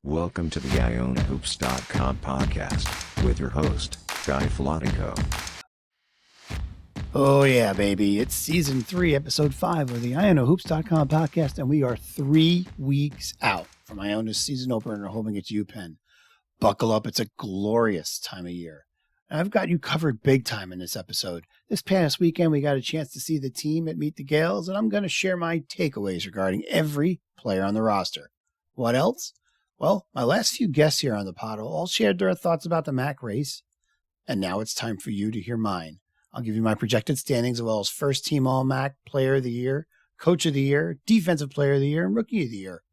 Welcome to the IonaHoops.com podcast with your host, Guy Flottico. Oh yeah, baby. It's season 3, episode 5 of the IonaHoops.com podcast, and we are 3 weeks out from Iona's season opener home against UPenn. Buckle up. It's a glorious time of year. And I've got you covered big time in this episode. This past weekend, we got a chance to see the team at Meet the Gaels, and I'm going to share my takeaways regarding every player on the roster. What else? Well, my last few guests here on the pod all shared their thoughts about the MAAC race, and now it's time for you to hear mine. I'll give you my projected standings as well as first team All-MAAC, Player of the Year, Coach of the Year, Defensive Player of the Year, and Rookie of the Year.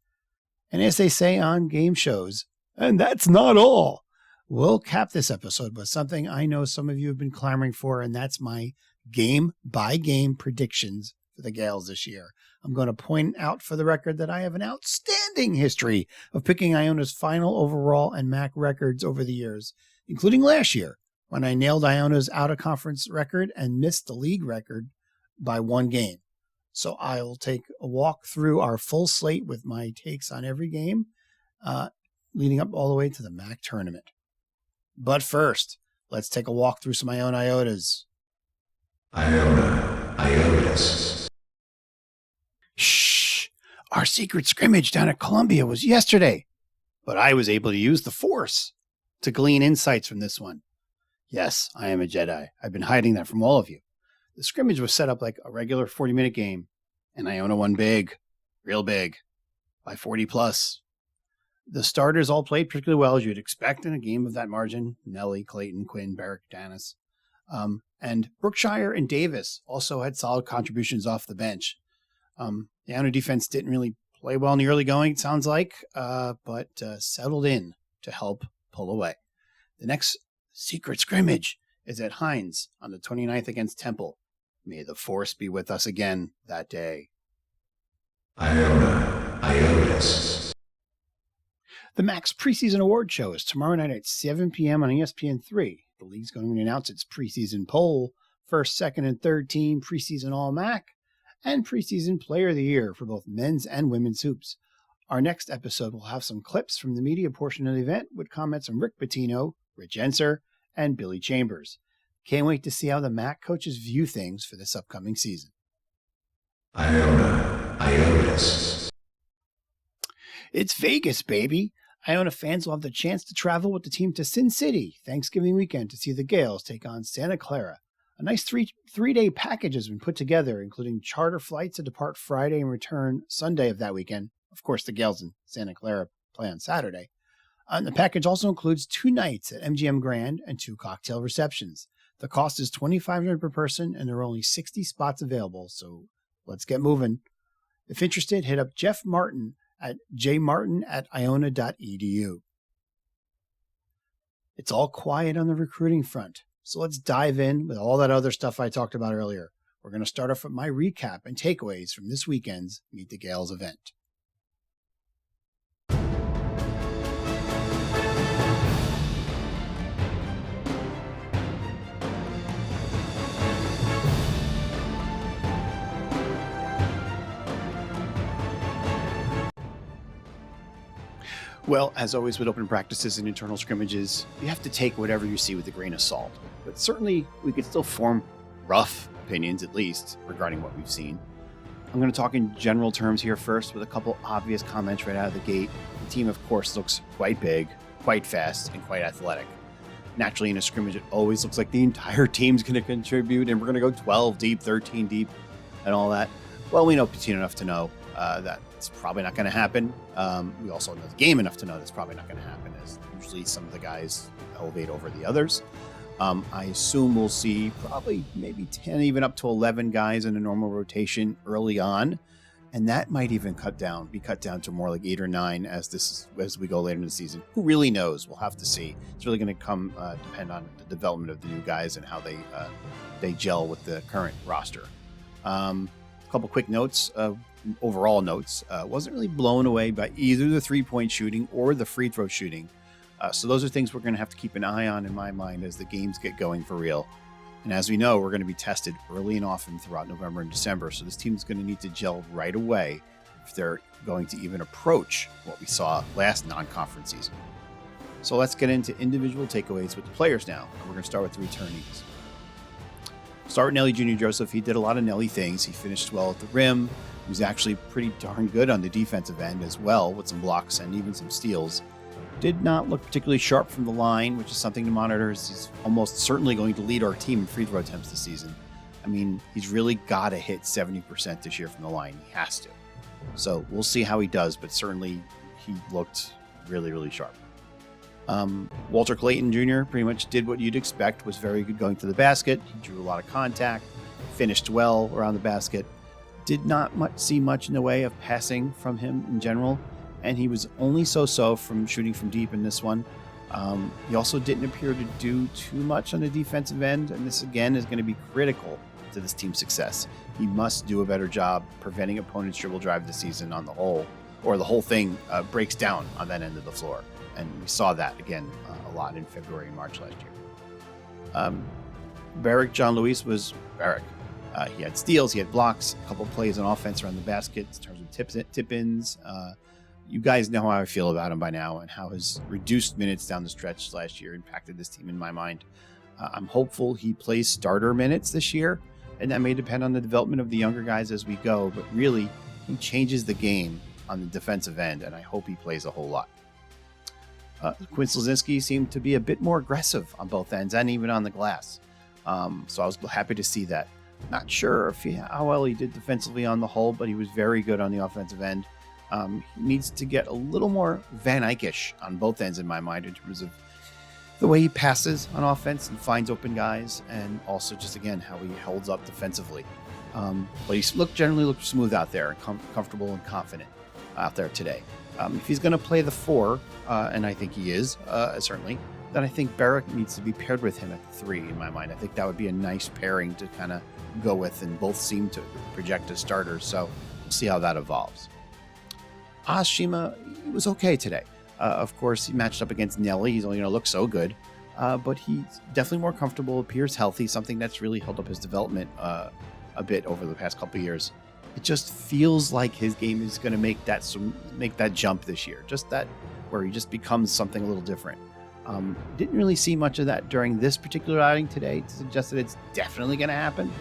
And as they say on game shows, and that's not all, we'll cap this episode with something I know some of you have been clamoring for, and that's my game-by-game predictions for the Gaels this year. I'm going to point out for the record that I have an outstanding history of picking Iona's final overall and MAAC records over the years, including last year, when I nailed Iona's out-of-conference record and missed the league record by 1 game. So I'll take a walk through our full slate with my takes on every game, leading up all the way to the MAAC tournament. But first, let's take a walk through some Iona Iotas. Iotas. Shh! Our secret scrimmage down at Columbia was yesterday, but I was able to use the Force to glean insights from this one. Yes, I am a Jedi. I've been hiding that from all of you. The scrimmage was set up like a regular 40-minute game, and Iona won big, real big, by 40 plus. The starters all played particularly well, as you'd expect in a game of that margin. Nelly, Clayton, Quinn, Barrick, Danis. And Brookshire and Davis also had solid contributions off the bench. The Iona defense didn't really play well in the early going, it sounds like, but settled in to help pull away. The next secret scrimmage is at Hines on the 29th against Temple. May the Force be with us again that day. Iotas. The MAAC's preseason award show is tomorrow night at 7 p.m. on ESPN3. The league's going to announce its preseason poll, first, second, and third team preseason All-MAAC, and preseason Player of the Year for both men's and women's hoops. Our next episode will have some clips from the media portion of the event with comments from Rick Pitino, Rich Enser, and Billy Chambers. Can't wait to see how the MAAC coaches view things for this upcoming season. Iotas. It's Vegas, baby. Iona fans will have the chance to travel with the team to Sin City Thanksgiving weekend to see the Gaels take on Santa Clara. A nice three-day package has been put together, including charter flights to depart Friday and return Sunday of that weekend. Of course, the Gaels and Santa Clara play on Saturday. And the package also includes 2 nights at MGM Grand and 2 cocktail receptions. The cost is $2,500 per person, and there are only 60 spots available, so let's get moving. If interested, hit up Jeff Martin at jmartin@iona.edu. It's all quiet on the recruiting front. So let's dive in with all that other stuff I talked about earlier. We're going to start off with my recap and takeaways from this weekend's Meet the Gaels event. Well, as always with open practices and internal scrimmages, you have to take whatever you see with a grain of salt. But certainly, we could still form rough opinions, at least, regarding what we've seen. I'm going to talk in general terms here first, with a couple obvious comments right out of the gate. The team, of course, looks quite big, quite fast, and quite athletic. Naturally, in a scrimmage, it always looks like the entire team's going to contribute, and we're going to go 12 deep, 13 deep, and all that. Well, we know Patino enough to know that's probably not going to happen. We also know the game enough to know that's probably not going to happen, as usually some of the guys elevate over the others. I assume we'll see probably maybe 10, even up to 11 guys in a normal rotation early on, and that might even be cut down to more like 8 or 9 as we go later in the season. Who really knows? We'll have to see. It's really going to depend on the development of the new guys and how they gel with the current roster. A couple quick notes. Overall notes. Wasn't really blown away by either the 3-point shooting or the free throw shooting. So those are things we're going to have to keep an eye on in my mind as the games get going for real. And as we know, we're going to be tested early and often throughout November and December. So this team's going to need to gel right away if they're going to even approach what we saw last non-conference season. So let's get into individual takeaways with the players now. And we're going to start with the returnees. Start with Nelly Jr. Joseph. He did a lot of Nelly things. He finished well at the rim. He was actually pretty darn good on the defensive end as well, with some blocks and even some steals. Did not look particularly sharp from the line, which is something to monitor. He's almost certainly going to lead our team in free throw attempts this season. I mean, he's really got to hit 70% this year from the line. He has to. So we'll see how he does, but certainly he looked really, really sharp. Walter Clayton Jr. pretty much did what you'd expect, was very good going to the basket. He drew a lot of contact, finished well around the basket. Did not see much in the way of passing from him in general, and he was only so-so from shooting from deep in this one. He also didn't appear to do too much on the defensive end, and this again is going to be critical to this team's success. He must do a better job preventing opponents' dribble drive this season on the whole, or the whole thing breaks down on that end of the floor. And we saw that again a lot in February and March last year. Barrick John Luis was Barrick. He had steals, he had blocks, a couple plays on offense around the basket in terms of tip-ins. You guys know how I feel about him by now and how his reduced minutes down the stretch last year impacted this team in my mind. I'm hopeful he plays starter minutes this year, and that may depend on the development of the younger guys as we go, but really, he changes the game on the defensive end, and I hope he plays a whole lot. Quinn Slazinski seemed to be a bit more aggressive on both ends and even on the glass. So I was happy to see that. Not sure how well he did defensively on the whole, but he was very good on the offensive end. He needs to get a little more Van Eyck-ish on both ends in my mind in terms of the way he passes on offense and finds open guys, and also just, again, how he holds up defensively. But he generally looked smooth out there and comfortable and confident out there today. If he's going to play the 4, and I think he is, certainly, then I think Barrick needs to be paired with him at the 3 in my mind. I think that would be a nice pairing to kind of go with, and both seem to project as starters, so we'll see how that evolves. Shima, he was okay today. Of course, he matched up against Nelly. He's only going to look so good, but he's definitely more comfortable, appears healthy, something that's really held up his development a bit over the past couple of years. It just feels like his game is going to make that jump this year, just that where he just becomes something a little different. Didn't really see much of that during this particular outing today to suggest that it's definitely going to happen.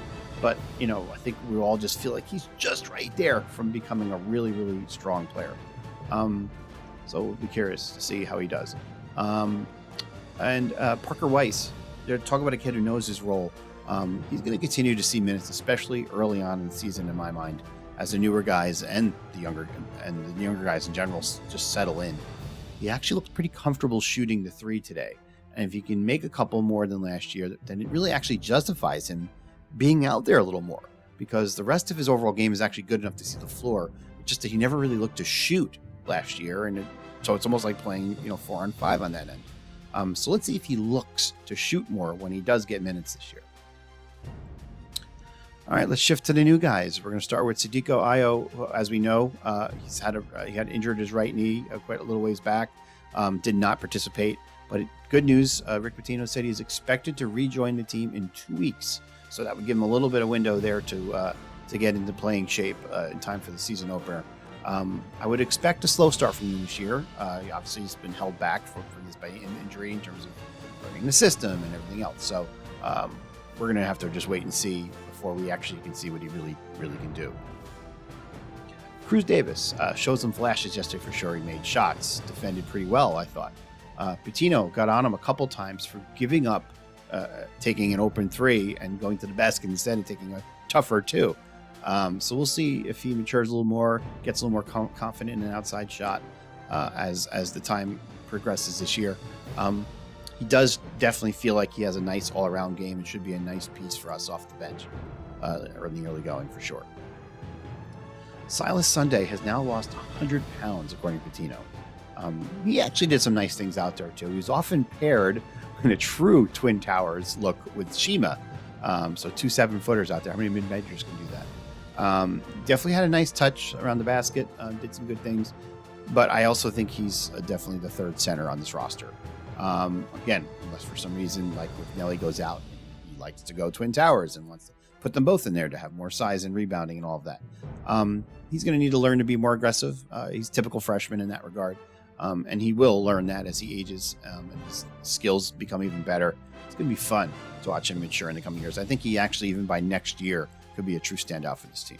But, I think we all just feel like he's just right there from becoming a really, really strong player. So we'll be curious to see how he does. And Parker Weiss, they're talking about a kid who knows his role. He's going to continue to see minutes, especially early on in the season, in my mind, as the newer guys and the younger guys in general just settle in. He actually looked pretty comfortable shooting the 3 today. And if he can make a couple more than last year, then it really actually justifies him being out there a little more, because the rest of his overall game is actually good enough to see the floor. It's just that he never really looked to shoot last year, and so it's almost like playing 4-on-5 on that end. So let's see if he looks to shoot more when he does get minutes this year. All right, let's shift to the new guys. We're going to start with Sadiko Ayo. As we know, he had injured his right knee quite a little ways back. Did not participate, but good news. Rick Pitino said he's expected to rejoin the team in 2 weeks. So that would give him a little bit of window there to get into playing shape in time for the season opener. I would expect a slow start from him this year. Obviously, he's been held back for this by injury in terms of learning the system and everything else. So we're going to have to just wait and see before we actually can see what he really, really can do. Cruz Davis showed some flashes yesterday for sure. He made shots, defended pretty well, I thought. Pitino got on him a couple times for giving up taking an open 3 and going to the basket instead of taking a tougher 2. So we'll see if he matures a little more, gets a little more confident in an outside shot as the time progresses this year. He does definitely feel like he has a nice all-around game and should be a nice piece for us off the bench in the early going for sure. Silas Sunday has now lost 100 pounds, according to Pitino. He actually did some nice things out there, too. He was often paired in a true Twin Towers look with Shima. So 2 7-footers out there. How many mid-majors can do that? Definitely had a nice touch around the basket. Did some good things. But I also think he's definitely the 3rd center on this roster. Again, unless for some reason, like if Nelly goes out, he likes to go Twin Towers and wants to put them both in there to have more size and rebounding and all of that. he's going to need to learn to be more aggressive. He's typical freshman in that regard. And he will learn that as he ages and his skills become even better. It's going to be fun to watch him mature in the coming years. I think he actually, even by next year, could be a true standout for this team.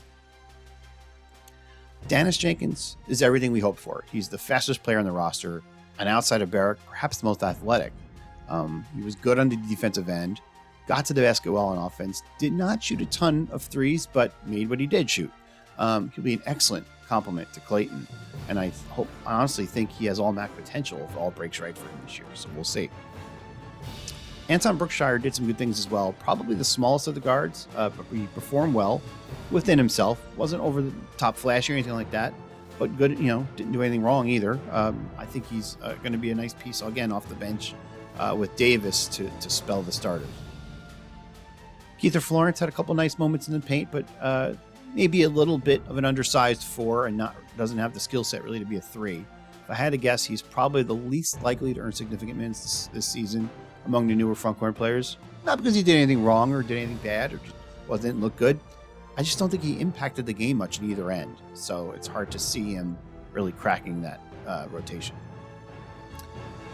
Dennis Jenkins is everything we hoped for. He's the fastest player on the roster, and outside of Barrett, perhaps the most athletic. He was good on the defensive end, got to the basket well on offense, did not shoot a ton of threes, but made what he did shoot. He'll be an excellent complement to Clayton, and I honestly think he has all MAAC potential if all breaks right for him this year, so we'll see. Anton Brookshire did some good things as well. Probably the smallest of the guards, but he performed well within himself. Wasn't over the top flashy or anything like that, but good, didn't do anything wrong either. I think he's going to be a nice piece, again, off the bench with Davis to spell the starters. Keither Florence had a couple nice moments in the paint, but maybe a little bit of an undersized 4 and doesn't have the skill set really to be a 3. If I had to guess, he's probably the least likely to earn significant minutes this season among the newer front court players. Not because he did anything wrong or did anything bad or just didn't look good. I just don't think he impacted the game much in either end. So it's hard to see him really cracking that rotation.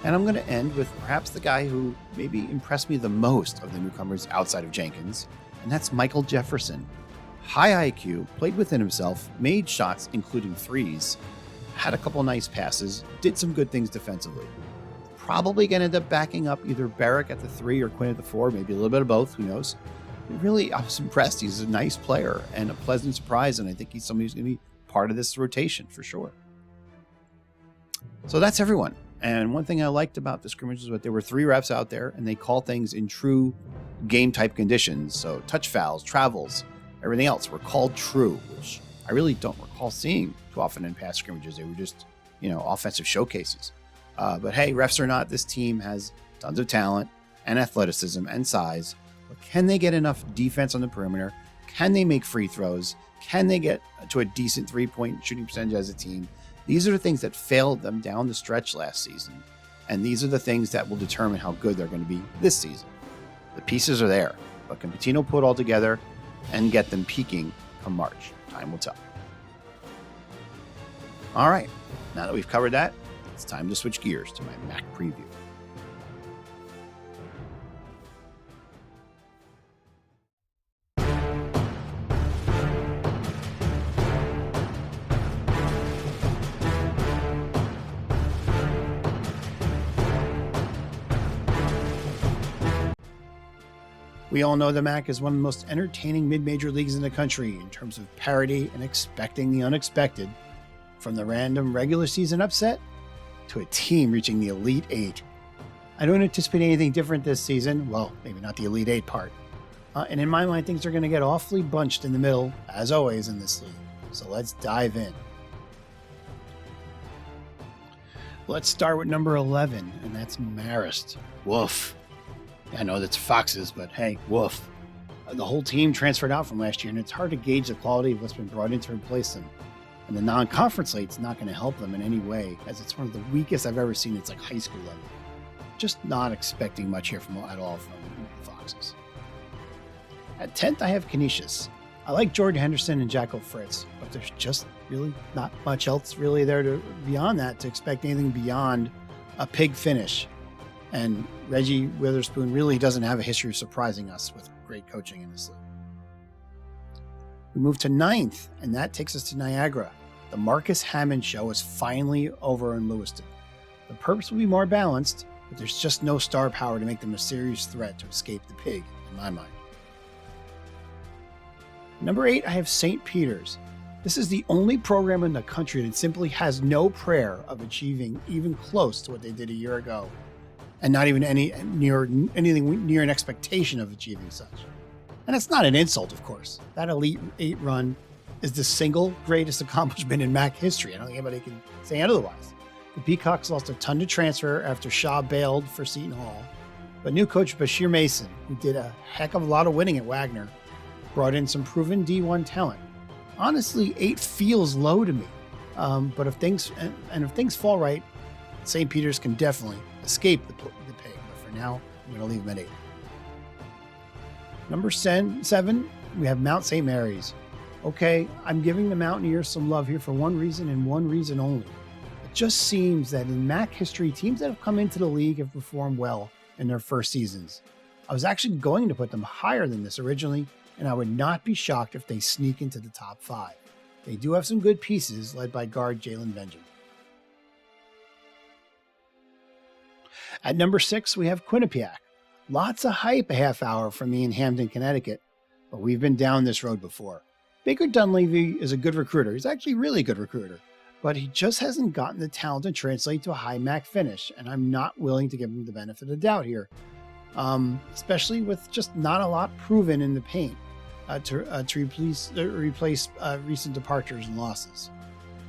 And I'm going to end with perhaps the guy who maybe impressed me the most of the newcomers outside of Jenkins, and that's Michael Jefferson. High IQ, played within himself, made shots, including threes, had a couple nice passes, did some good things defensively. Probably going to end up backing up either Barrick at the 3 or Quinn at the 4, maybe a little bit of both, who knows. Really, I was impressed. He's a nice player and a pleasant surprise, and I think he's somebody who's going to be part of this rotation for sure. So that's everyone. And one thing I liked about the scrimmage is that there were 3 refs out there, and they call things in true game-type conditions. So touch fouls, travels, everything else were called true, which I really don't recall seeing too often in past scrimmages. They were just, offensive showcases. But hey, refs or not, this team has tons of talent and athleticism and size. But can they get enough defense on the perimeter? Can they make free throws? Can they get to a decent 3-point shooting percentage as a team? These are the things that failed them down the stretch last season. And these are the things that will determine how good they're going to be this season. The pieces are there, but can Pitino put it all together and get them peaking come March? Time will tell. All right, now that we've covered that, it's time to switch gears to my MAAC preview. We all know the MAAC is one of the most entertaining mid-major leagues in the country in terms of parity and expecting the unexpected, from the random regular season upset to a team reaching the Elite Eight. I don't anticipate anything different this season. Well, maybe not the Elite Eight part. And in my mind, things are going to get awfully bunched in the middle, as always in this league. So let's dive in. Let's start with number 11, and that's Marist. Woof. I know that's Foxes, but hey, woof. The whole team transferred out from last year, and it's hard to gauge the quality of what's been brought in to replace them. And the non-conference slate's not going to help them in any way, as it's one of the weakest I've ever seen. It's like high school level. Just not expecting much here at all from the Foxes. At 10th, I have Canisius. I like Jordan Henderson and Jacko Fritz, but there's just really not much else really there beyond that to expect anything beyond a pig finish. And Reggie Witherspoon really doesn't have a history of surprising us with great coaching in this league. We move to 9th, and that takes us to Niagara. The Marcus Hammond show is finally over in Lewiston. The purpose will be more balanced, but there's just no star power to make them a serious threat to escape the pig, in my mind. Number 8, I have St. Peter's. This is the only program in the country that simply has no prayer of achieving even close to what they did a year ago, and not even anything near an expectation of achieving such. And it's not an insult, of course. That Elite 8 run is the single greatest accomplishment in MAAC history. I don't think anybody can say otherwise. The Peacocks lost a ton to transfer after Shaw bailed for Seton Hall, but new coach Bashir Mason, who did a heck of a lot of winning at Wagner, brought in some proven D1 talent. Honestly, 8 feels low to me, but if things fall right, St. Peter's can definitely escape the pig. But for now, I'm going to leave them at 8. Number 7, we have Mount St. Mary's. Okay, I'm giving the Mountaineers some love here for one reason and one reason only. It just seems that in MAAC history, teams that have come into the league have performed well in their first seasons. I was actually going to put them higher than this originally, and I would not be shocked if they sneak into the top 5. They do have some good pieces, led by guard Jalen Benjamin. At number 6, we have Quinnipiac. Lots of hype a half hour from me in Hamden, Connecticut, but we've been down this road before. Baker Dunleavy is a good recruiter. He's actually a really good recruiter, but he just hasn't gotten the talent to translate to a high MAAC finish, and I'm not willing to give him the benefit of the doubt here, especially with just not a lot proven in the paint to replace recent departures and losses.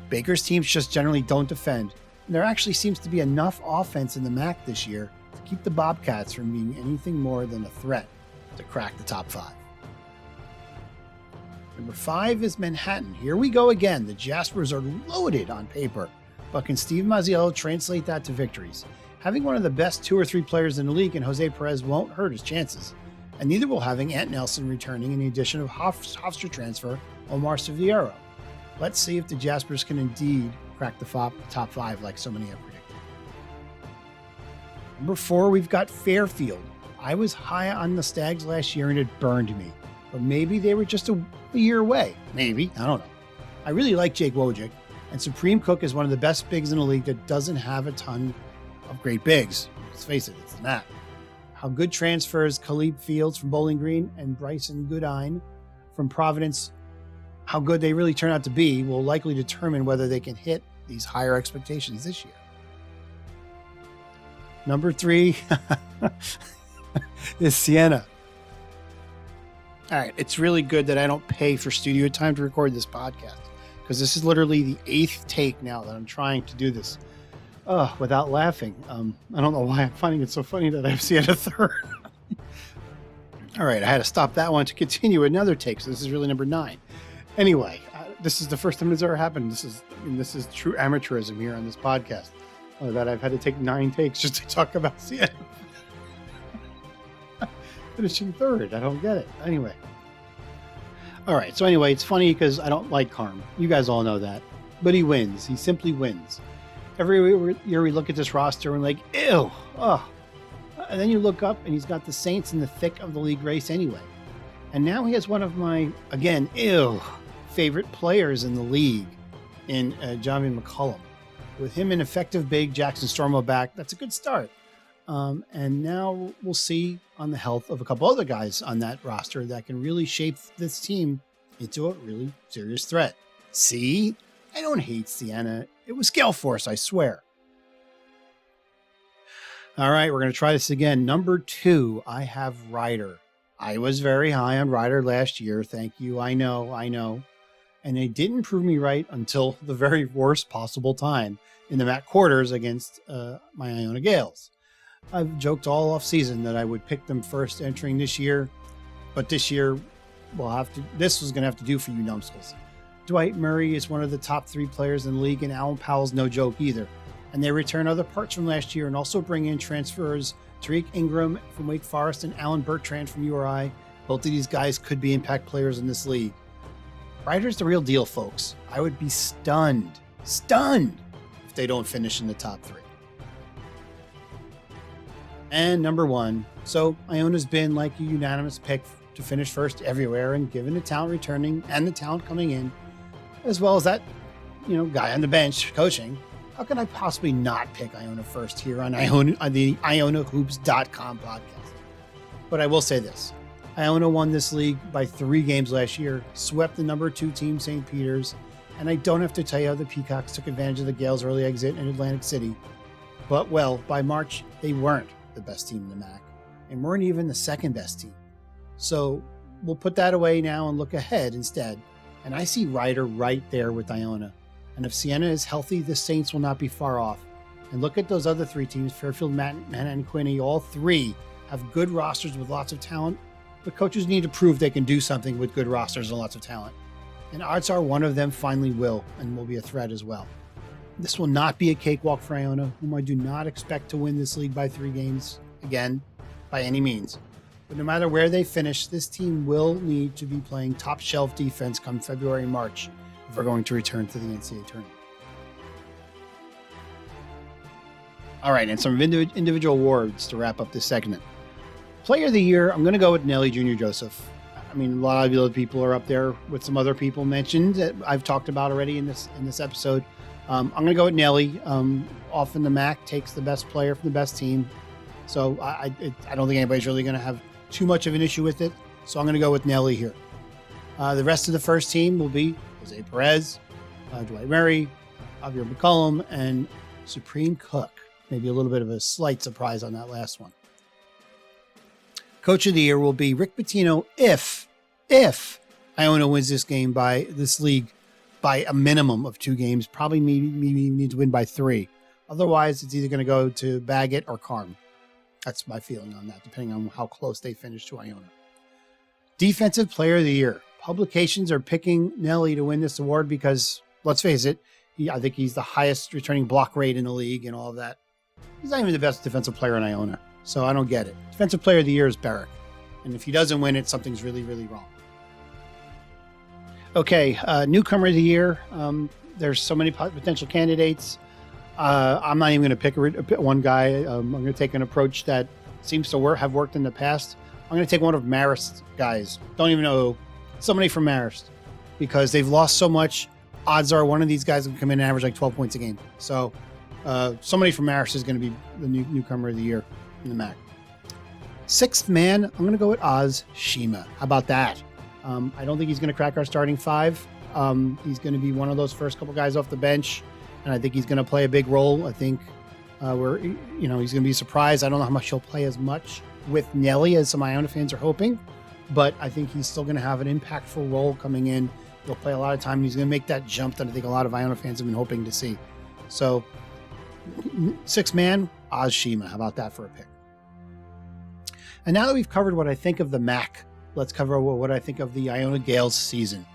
Baker's teams just generally don't defend, and there actually seems to be enough offense in the MAAC this year to keep the Bobcats from being anything more than a threat to crack the top 5. Number 5 is Manhattan. Here we go again. The Jaspers are loaded on paper, but can Steve Mazziello translate that to victories? Having one of the best 2 or 3 players in the league in Jose Perez won't hurt his chances, and neither will having Ant Nelson returning in the addition of Hofstra transfer Omar Sevillero. Let's see if the Jaspers can indeed crack the top 5 like so many have predicted. Number 4, we've got Fairfield. I was high on the Stags last year and it burned me, but maybe they were just a year away. Maybe. I don't know. I really like Jake Wojcik, and Supreme Cook is one of the best bigs in the league that doesn't have a ton of great bigs. Let's face it, it's that. How good transfers Khalib Fields from Bowling Green and Bryson Goodine from Providence, how good they really turn out to be, will likely determine whether they can hit these higher expectations this year. Number 3 is Siena. All right, it's really good that I don't pay for studio time to record this podcast, because this is literally the 8th take now that I'm trying to do this without laughing. I don't know why I'm finding it so funny that I've seen a third. All right, I had to stop that one to continue another take, so this is really number 9. Anyway, this is the first time it's ever happened. This is true amateurism here on this podcast, that I've had to take 9 takes just to talk about Siena. Finishing 3rd. I don't get it. Anyway. All right. So anyway, it's funny because I don't like Carm. You guys all know that. But he wins. He simply wins. Every year we look at this roster and like, ew. Oh. And then you look up and he's got the Saints in the thick of the league race anyway. And now he has one of my, again, favorite players in the league in Javi McCullum. With him an effective big, Jackson Stormo back, that's a good start. And now we'll see on the health of a couple other guys on that roster that can really shape this team into a really serious threat. See? I don't hate Siena. It was Gale Force, I swear. All right, we're going to try this again. Number 2, I have Ryder. I was very high on Ryder last year. Thank you. I know. And they didn't prove me right until the very worst possible time in the MAAC quarters against my Iona Gaels. I've joked all off season that I would pick them first entering this year, but this year this was going to have to do for you numbskulls. Dwight Murray is one of the top 3 players in the league, and Alan Powell's no joke either. And they return other parts from last year and also bring in transfers Tariq Ingram from Wake Forest and Alan Bertrand from URI. Both of these guys could be impact players in this league. Ryder's the real deal, folks. I would be stunned if they don't finish in the top 3. And number 1. So Iona's been like a unanimous pick to finish first everywhere, and given the talent returning and the talent coming in, as well as that, guy on the bench coaching, how can I possibly not pick Iona first here on the IonaHoops.com podcast? But I will say this. Iona won this league by 3 games last year, swept the number 2 team, St. Peter's, and I don't have to tell you how the Peacocks took advantage of the Gaels' early exit in Atlantic City. But, well, by March, they weren't the best team in the MAAC and weren't even the second best team. So we'll put that away now and look ahead instead. And I see Ryder right there with Iona. And if Siena is healthy, the Saints will not be far off. And look at those other 3 teams, Fairfield, Manhattan, and Quinney. All 3 have good rosters with lots of talent, but coaches need to prove they can do something with good rosters and lots of talent. And odds are one of them finally will, and will be a threat as well. This will not be a cakewalk for Iona, whom I do not expect to win this league by 3 games, again, by any means. But no matter where they finish, this team will need to be playing top shelf defense come February and March if we're going to return to the NCAA tournament. All right, and some individual awards to wrap up this segment. Player of the Year, I'm going to go with Nelly Jr. Joseph. I mean, a lot of other people are up there with some other people mentioned that I've talked about already in this episode. I'm going to go with Nelly. Often the MAAC takes the best player from the best team. So I don't think anybody's really going to have too much of an issue with it. So I'm going to go with Nelly here. The rest of the first team will be Jose Perez, Dwight Murray, Javier McCollum, and Supreme Cook. Maybe a little bit of a slight surprise on that last one. Coach of the Year will be Rick Pitino if Iona wins this league by a minimum of 2 games. Probably maybe need to win by 3. Otherwise, it's either going to go to Baggett or Carm. That's my feeling on that, depending on how close they finish to Iona. Defensive Player of the Year. Publications are picking Nelly to win this award because, let's face it, I think he's the highest returning block rate in the league and all of that. He's not even the best defensive player in Iona. So I don't get it. Defensive Player of the Year is Barrick. And if he doesn't win it, something's really, really wrong. Okay, Newcomer of the Year. There's so many potential candidates. I'm not even going to pick one guy. I'm going to take an approach that seems to have worked in the past. I'm going to take one of Marist's guys. Don't even know who. Somebody from Marist. Because they've lost so much. Odds are one of these guys will come in and average like 12 points a game. So somebody from Marist is going to be the Newcomer of the Year in the MAAC. Sixth man, I'm going to go with Oz Shima. How about that? I don't think he's going to crack our starting 5. He's going to be one of those first couple guys off the bench, and I think he's going to play a big role. I think he's going to be surprised. I don't know how much he'll play as much with Nelly as some Iona fans are hoping, but I think he's still going to have an impactful role coming in. He'll play a lot of time, and he's going to make that jump that I think a lot of Iona fans have been hoping to see. So, sixth man, Oz Shima. How about that for a pick? And now that we've covered what I think of the MAAC, let's cover what I think of the Iona Gaels season.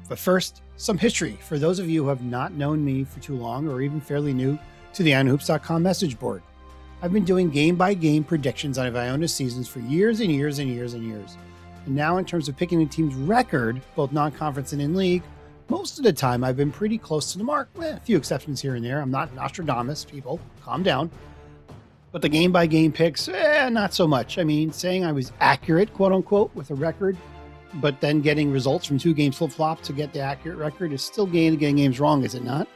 But first, some history for those of you who have not known me for too long or even fairly new to the IonaHoops.com message board. I've been doing game-by-game predictions on Iona seasons for years and years and years and years. And now in terms of picking a team's record, both non-conference and in league, most of the time I've been pretty close to the mark. A few exceptions here and there. I'm not Nostradamus, people. Calm down. But the game-by-game picks, not so much. I mean, saying I was accurate, quote-unquote, with a record, but then getting results from 2 games flip-flop to get the accurate record is still getting games wrong, is it not?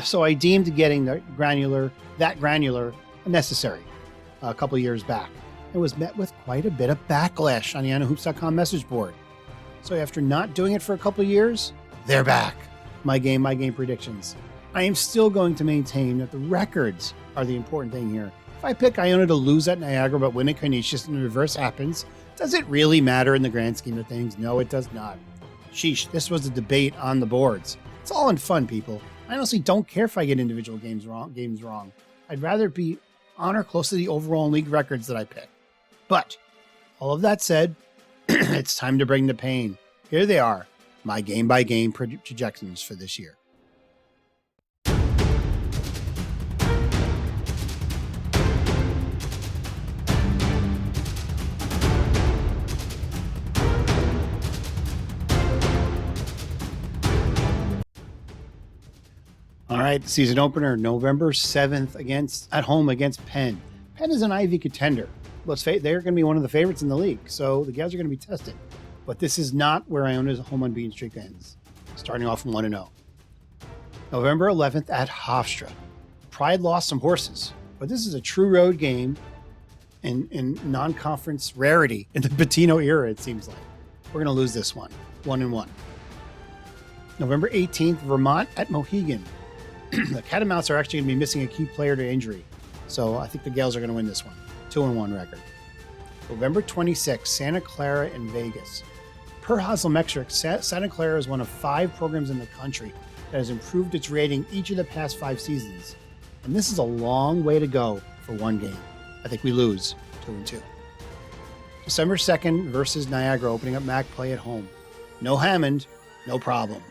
So I deemed getting that granular necessary a couple years back. It was met with quite a bit of backlash on the IonaHoops.com message board. So after not doing it for a couple years, they're back. My game predictions. I am still going to maintain that the records are the important thing here. If I pick Iona to lose at Niagara but win at Canisius and the reverse happens, does it really matter in the grand scheme of things? No, it does not. Sheesh, this was a debate on the boards. It's all in fun, people. I honestly don't care if I get individual games wrong. I'd rather be on or close to the overall league records that I pick. But all of that said, it's time to bring the pain. Here they are, my game-by-game projections for this year. All right, season opener, November 7th at home against Penn. Penn is an Ivy contender. They're going to be one of the favorites in the league, so the Gaels are going to be tested. But this is not where Iona's home unbeaten streak ends, starting off 1-0. November 11th at Hofstra. Pride lost some horses, but this is a true road game in non-conference rarity in the Bettino era, it seems like. We're going to lose this one, 1-1. November 18th, Vermont at Mohegan. The Catamounts are actually going to be missing a key player to injury, so I think the Gaels are going to win this one. 2-1 record. November 26th, Santa Clara and Vegas. Per Haslametrics, Santa Clara is one of 5 programs in the country that has improved its rating each of the past 5 seasons. And this is a long way to go for one game. I think we lose 2-2. December 2nd versus Niagara, opening up MAAC play at home. No Hammond, no problem.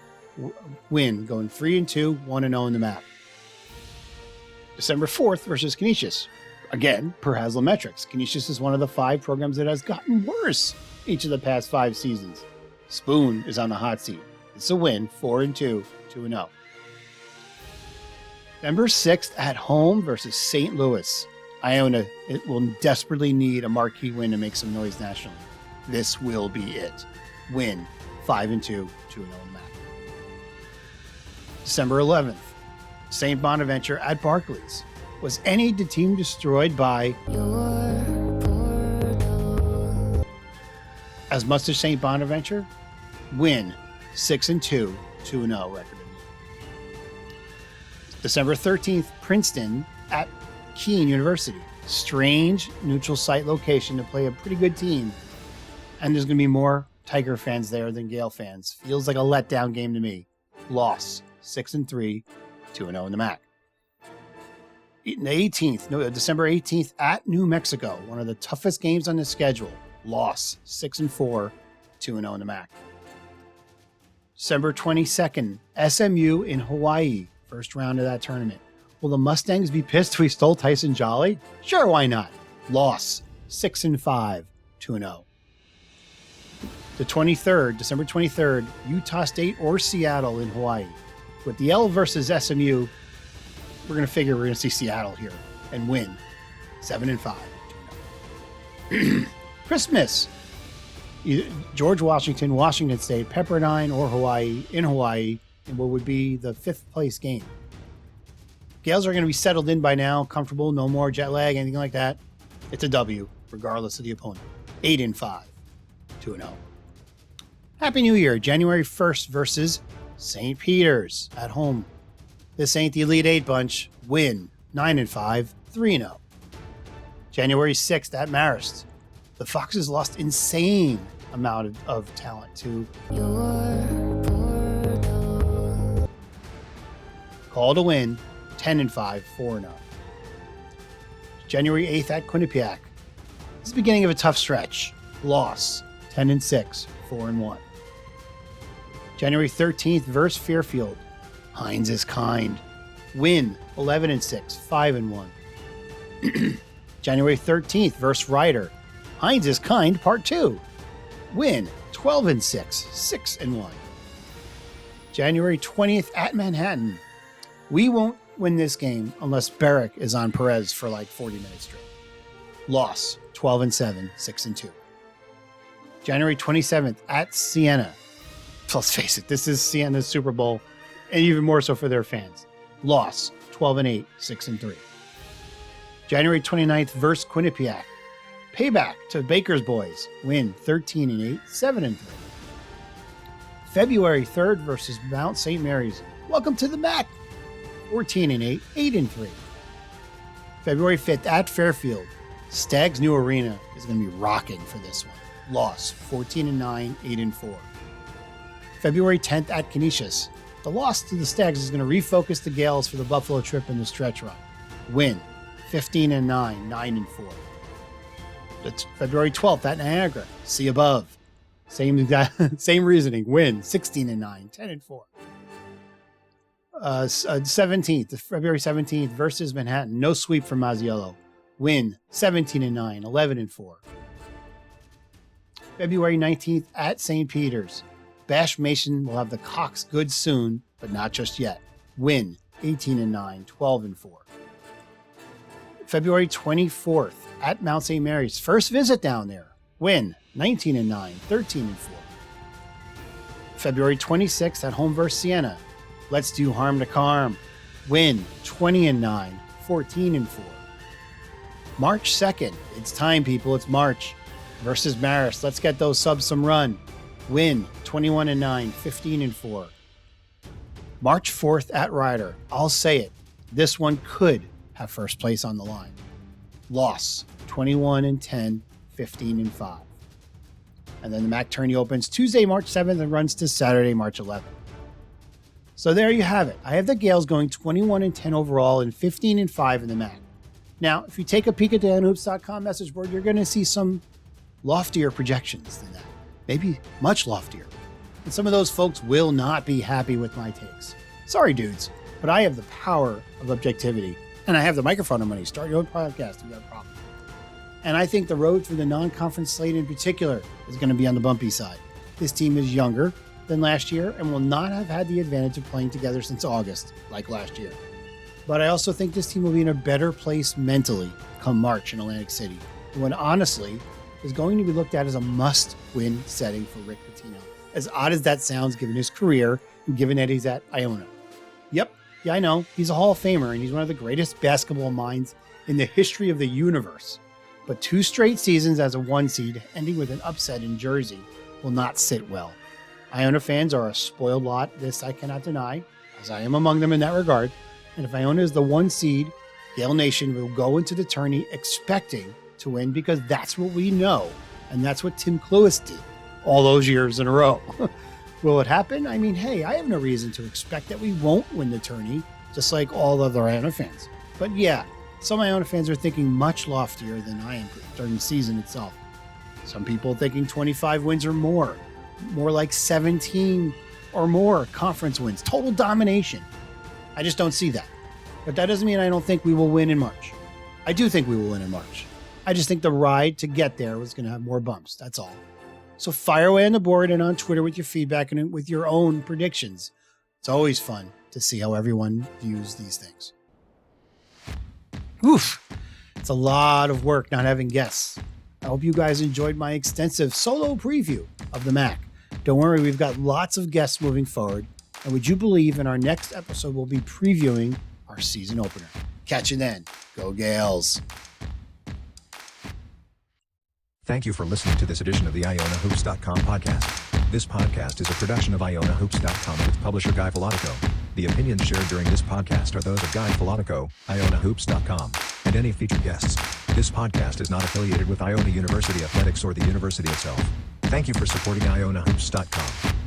Win, going 3-2, 1-0 in the MAAC. December 4th versus Canisius. Again, per Haslametrics, Canisius is one of the 5 programs that has gotten worse each of the past 5 seasons. Spoon is on the hot seat. It's a win, 4-2, 2-0. December 6th at home versus St. Louis. Iona, it will desperately need a marquee win to make some noise nationally. This will be it. Win, 5-2, 2-0 MAAC. December 11th, St. Bonaventure at Barclays. Was any team destroyed by as much as St. Bonaventure? Win, 6-2, 2-0 record. December 13th, Princeton at Keene University. Strange neutral site location to play a pretty good team. And there's going to be more Tiger fans there than Gael fans. Feels like a letdown game to me. Loss, 6-3, 2-0 in the MAAC. December 18th at New Mexico. One of the toughest games on the schedule. Loss, 6-4, 2-0 in the MAAC. December 22nd, SMU in Hawaii. First round of that tournament. Will the Mustangs be pissed we stole Tyson Jolly? Sure, why not? Loss, 6-5, 2-0. The 23rd, December 23rd, Utah State or Seattle in Hawaii. With the L versus SMU, we're going to figure we're going to see Seattle here and win 7-5. Christmas. Either George Washington, Washington State, Pepperdine, or Hawaii in Hawaii in what would be the 5th place game. Gaels are going to be settled in by now, comfortable, no more jet lag, anything like that. It's a W, regardless of the opponent. 8-5, 2-0. Happy New Year, January 1st versus St. Peter's at home. This ain't the Elite 8 bunch. Win, 9-5, 3-0. January 6th at Marist. The Foxes lost insane amount of talent to call to win, 10-5, 4-0. January 8th at Quinnipiac. This is the beginning of a tough stretch. Loss, 10-6, 4-1. January 13th versus Fairfield. Hines is kind. Win, 11-6, 5-1. January 13th versus Ryder. Hines is kind, part 2. Win, 12-6, 6-1. January 20th at Manhattan. We won't win this game unless Barrick is on Perez for like 40 minutes straight. Loss, 12-7, 6-2. January 27th at Siena. Let's face it, this is Siena's Super Bowl, and even more so for their fans. Loss, 12-8, 6-3. January 29th versus Quinnipiac. Payback to Baker's boys. Win, 13-8, 7-3. February 3rd versus Mount St. Mary's. Welcome to the MAAC. 14-8, 8-3. February 5th at Fairfield. Stag's new arena is going to be rocking for this one. Loss, 14-9, 8-4. February 10th at Canisius. The loss to the Stags is going to refocus the Gaels for the Buffalo trip in the stretch run. Win, 15-9, 9-4. It's February 12th at Niagara. See above. Same reasoning. Win, 16-9, 10-4. 17th, February 17th versus Manhattan. No sweep from Mazziello. Win, 17-9, 11-4. February 19th at St. Peter's. Bash Mason will have the Cox good soon, but not just yet. Win, 18-9, 12-4. February 24th at Mount St. Mary's. First visit down there. Win, 19-9, 13-4. February 26th at home versus Siena. Let's do harm to Carm. Win, 20-9, 14-4. March 2nd. It's time, people. It's March. Versus Marist. Let's get those subs some run. Win, 21-9, 15-4. March 4th at Ryder. I'll say it. This one could have first place on the line. Loss, 21-10, 15-5. And then the MAAC tourney opens Tuesday, March 7th and runs to Saturday, March 11th. So there you have it. I have the Gaels going 21-10 overall and 15-5 in the MAAC. Now, if you take a peek at the IonaHoops.com message board, you're going to see some loftier projections than that. Maybe much loftier. And some of those folks will not be happy with my takes. Sorry, dudes, but I have the power of objectivity And I have the microphone money. Start your own podcast if you have a problem. And I think the road through the non-conference slate in particular is going to be on the bumpy side. This team is younger than last year and will not have had the advantage of playing together since August, like last year. But I also think this team will be in a better place mentally come March in Atlantic City, when honestly is going to be looked at as a must-win setting for Rick Pitino. As odd as that sounds given his career and given that he's at Iona. Yep, yeah, I know, he's a Hall of Famer and he's one of the greatest basketball minds in the history of the universe. But 2 straight seasons as a 1 seed, ending with an upset in Jersey, will not sit well. Iona fans are a spoiled lot, this I cannot deny, as I am among them in that regard. And if Iona is the 1 seed, Gael Nation will go into the tourney expecting to win because that's what we know. And that's what Tim Cluess did all those years in a row. Will it happen? I mean, hey, I have no reason to expect that we won't win the tourney, just like all other Iona fans. But yeah, some Iona fans are thinking much loftier than I am during the season itself. Some people thinking 25 wins or more like 17 or more conference wins, total domination. I just don't see that. But that doesn't mean I don't think we will win in March. I do think we will win in March. I just think the ride to get there was going to have more bumps. That's all. So fire away on the board and on Twitter with your feedback and with your own predictions. It's always fun to see how everyone views these things. Oof. It's a lot of work not having guests. I hope you guys enjoyed my extensive solo preview of the MAAC. Don't worry, we've got lots of guests moving forward. And would you believe in our next episode, we'll be previewing our season opener. Catch you then. Go Gaels. Thank you for listening to this edition of the IonaHoops.com podcast. This podcast is a production of IonaHoops.com and its publisher Guy Filatico. The opinions shared during this podcast are those of Guy Filatico, IonaHoops.com, and any featured guests. This podcast is not affiliated with Iona University Athletics or the university itself. Thank you for supporting IonaHoops.com.